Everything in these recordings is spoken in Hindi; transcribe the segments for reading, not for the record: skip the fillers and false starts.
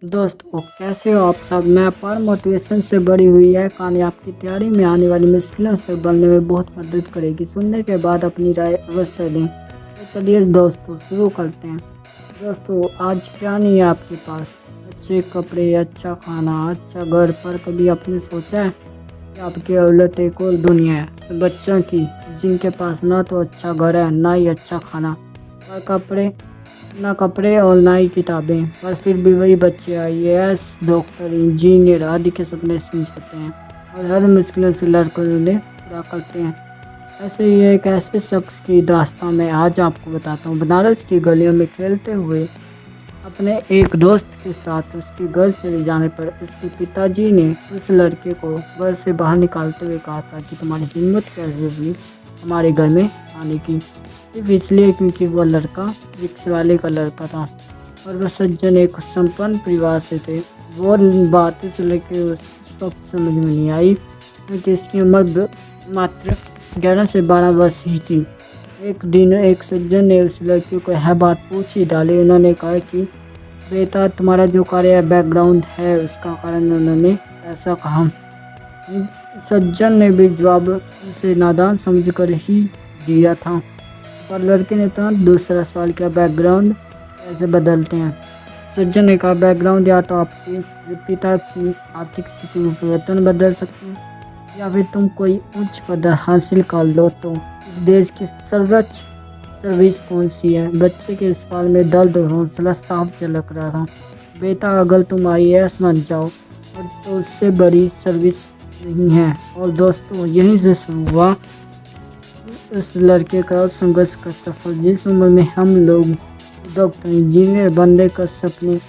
दोस्तों कैसे हो आप सब। मैं पर मोटिवेशन से बड़ी हुई है कहानी आपकी तैयारी में आने वाली मुश्किलों से बनने में बहुत मदद करेगी। सुनने के बाद अपनी राय अवश्य दें। तो चलिए दोस्तों शुरू करते हैं। दोस्तों आज क्या नहीं है आपके पास, अच्छे कपड़े, अच्छा खाना, अच्छा घर, पर कभी आपने सोचा है कि आपकी औलत एक और दुनिया है तो बच्चों की, जिनके पास ना तो अच्छा घर है ना ही अच्छा खाना, और कपड़े और ना ही किताबें, पर फिर भी वही बच्चे आईएएस, डॉक्टर, इंजीनियर आदि के सपने सुलझाते हैं और हर मुश्किलों से लड़कर उन्हें पूरा करते हैं। ऐसे ही एक ऐसे शख्स की दास्तां मैं आज आपको बताता हूँ। बनारस की गलियों में खेलते हुए अपने एक दोस्त के साथ उसके घर चले जाने पर उसके पिताजी ने उस लड़के को घर से बाहर निकालते हुए कहा था कि तुम्हारी हिम्मत कैसे हुई हमारे घर में आने की, सिर्फ इसलिए क्योंकि वह लड़का रिक्शे वाले का लड़का था और वह सज्जन एक संपन्न परिवार से थे। वो बात इस लड़के को उस वक्त समझ में नहीं आई क्योंकि इसकी उम्र मात्र 11 से 12 वर्ष ही थी। एक दिन एक सज्जन ने उस लड़के को यह बात पूछ ही डाली। उन्होंने कहा कि बेटा तुम्हारा जो कार्य बैकग्राउंड है उसका कारण, उन्होंने ऐसा कहा। सज्जन ने भी जवाब उसे नादान समझकर ही दिया था, पर लड़के ने तुरंत दूसरा सवाल किया, बैकग्राउंड कैसे बदलते हैं। सज्जन ने कहा बैकग्राउंड या तो आपके पिता की आर्थिक स्थिति में परिवर्तन बदल सकते हैं या फिर तुम कोई उच्च पद हासिल कर लो। तो इस देश की सर्वोच्च सर्विस कौन सी है? बच्चे के सवाल में दर्द और हौसला साफ झलक रहा था। बेटा अगर तुम आईएएस बन जाओ और तो उससे बड़ी सर्विस नहीं है। और दोस्तों यहीं से शुरू हुआ उस लड़के का संघर्ष का सफर। जिस उम्र में हम लोग डॉक्टर, इंजीनियर बनने का सपने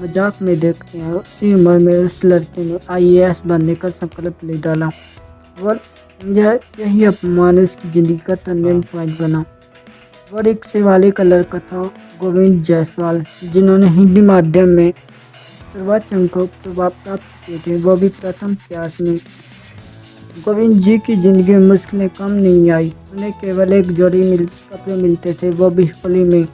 मजाक में देखते हैं, उसी उम्र में उस लड़के ने आईएएस बनने का संकल्प ले डाला और यही अपमान उसकी ज़िंदगी का टर्निंग पॉइंट बना। वो रिक्शे वाले का लड़का था गोविंद जायसवाल, जिन्होंने हिंदी माध्यम में सर्वोच्च अंकों प्राप्त किए थे, वो भी प्रथम प्रयास में। गोविंद जी की ज़िंदगी में मुश्किलें कम नहीं आई। उन्हें केवल एक जोड़ी कपड़े मिलते थे, वो भी होली में।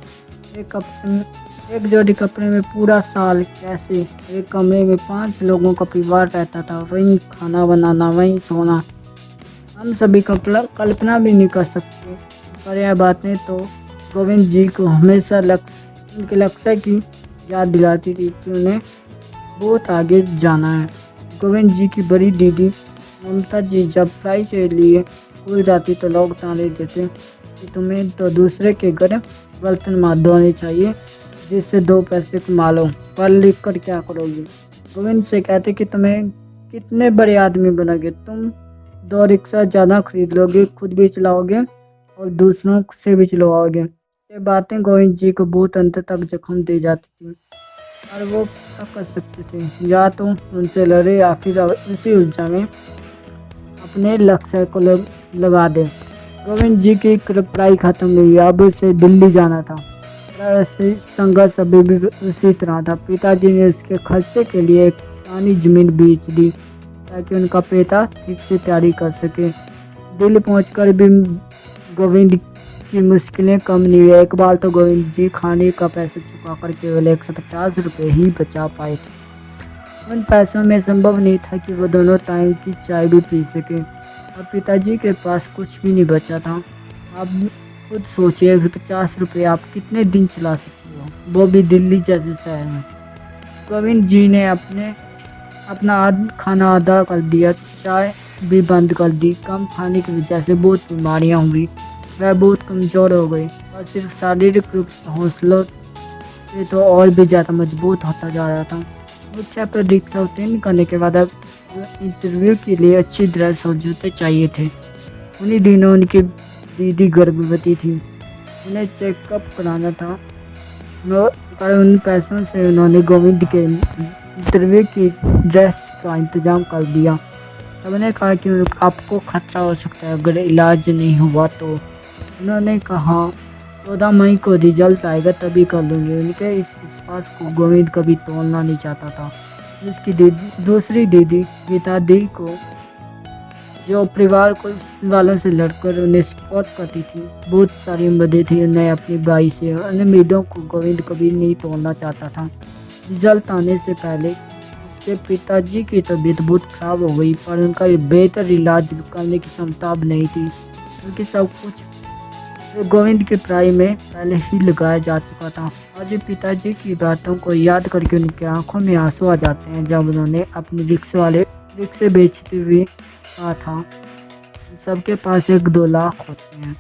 एक जोड़ी कपड़े में पूरा साल कैसे? एक कमरे में 5 लोगों का परिवार रहता था, वहीं खाना बनाना, वहीं सोना। हम सभी कल्पना भी नहीं कर सकते, पर यह बातें तो गोविंद जी को हमेशा उनके लक्ष्य की याद दिलाती थी कि उन्हें बहुत आगे जाना है। गोविंद जी की बड़ी दीदी ममता जी जब पढ़ाई के लिए स्कूल जाती तो लोग ताने देते कि तुम्हें तो दूसरे के घर बर्तन मार धोने चाहिए जिससे 2 पैसे कमा लो, पढ़ लिख कर क्या करोगे। गोविंद से कहते कि तुम्हें कितने बड़े आदमी बनोगे, तुम 2 रिक्शा ज़्यादा खरीद लोगे, खुद भी चलाओगे और दूसरों से भी चलवाओगे। ये बातें गोविंद जी को बहुत अंत तक जख्म दे जाती थी और वो क्या कर सकते थे, या तो उनसे लड़े या फिर इसी उलझा में अपने लक्ष्य को लगा दे। गोविंद जी की पढ़ाई खत्म हुई, अब उसे दिल्ली जाना था। संघर्ष अभी भी उसी तरह था। पिताजी ने उसके खर्चे के लिए एक पुरानी जमीन बेच दी ताकि उनका बेटा ठीक से तैयारी कर सके। दिल्ली पहुंचकर भी गोविंद की मुश्किलें कम नहीं हुई। एक बार तो गोविंद जी खाने का पैसा चुकाकर केवल 150 रुपये ही बचा पाए थे। उन पैसों में संभव नहीं था कि वो दोनों टाइम की चाय भी पी सके और पिताजी के पास कुछ भी नहीं बचा था। आप खुद सोचिए 50 रुपये आप कितने दिन चला सकते हो, वो भी दिल्ली जैसे शहर में। गोविंद जी ने अपना खाना आधा कर दिया, चाय भी बंद कर दी। कम खाने की वजह से बहुत बीमारियां हुई, वह बहुत कमज़ोर हो गई और सिर्फ शारीरिक रूप से हौसलों से तो और भी ज़्यादा मजबूत होता जा रहा था। मुख्य परीक्षा उत्तीर्ण करने के बाद अब इंटरव्यू के लिए अच्छी ड्रेस और जूते चाहिए थे। उन्हीं दिनों उनकी दीदी गर्भवती थी, उन्हें चेकअप कराना था और उन पैसों से उन्होंने गोविंद के इंटरव्यू की ड्रेस का इंतज़ाम कर दिया। सबने कहा कि आपको खतरा हो सकता है अगर इलाज नहीं हुआ तो। उन्होंने कहा 14 मई को रिजल्ट आएगा तभी कर लूँगी। उनके इस विश्वास को गोविंद कभी तोड़ना नहीं चाहता था। उसकी दूसरी दीदी गीता दी को, जो परिवार को वालों से लड़कर उन्हें सपोर्ट करती थी, बहुत सारी उम्मीदें थी उन्हें अपनी भाई से। उन उम्मीदों को गोविंद कभी नहीं तोड़ना चाहता था। रिजल्ट आने से पहले उसके पिताजी की तबीयत बहुत खराब हो गई, पर उनका बेहतर इलाज करने की क्षमता अब नहीं थी, क्योंकि सब कुछ गोविंद की पढ़ाई में पहले ही लगाया जा चुका था। आज भी पिताजी की बातों को याद करके उनकी आंखों में आंसू आ जाते हैं, जब उन्होंने अपने रिक्शे बेचते हुए कहा था, सबके पास 1-2 लाख होते हैं,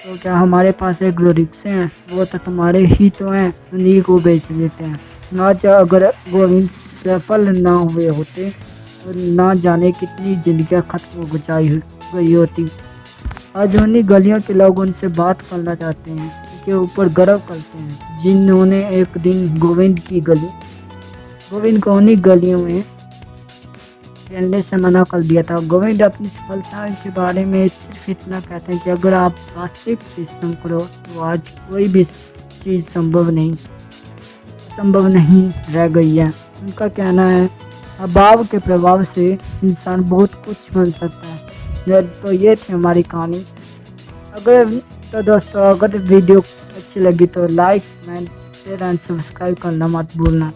तो क्या हमारे पास 1-2 रिक्शे हैं? वो तो तुम्हारे ही तो हैं, उन्हीं को बेच देते हैं। आज अगर गोविंद सफल ना हुए होते तो ना जाने कितनी जिंदगियां खत्म हो गई होती। आज उन्हीं गलियों के लोग उनसे बात करना चाहते हैं, उनके ऊपर गर्व करते हैं, जिन्होंने एक दिन गोविंद को उन्हीं गलियों में खेलने से मना कर दिया था। गोविंद अपनी सफलता के बारे में सिर्फ इतना कहते हैं कि अगर आप वास्तविक परिश्रम करो तो आज कोई भी चीज़ संभव नहीं रह गई है। उनका कहना है, अभाव के प्रभाव से इंसान बहुत कुछ बन सकता है। तो ये थी हमारी कहानी। दोस्तों, अगर वीडियो अच्छी लगी तो like, comment, share and subscribe करना मत भूलना।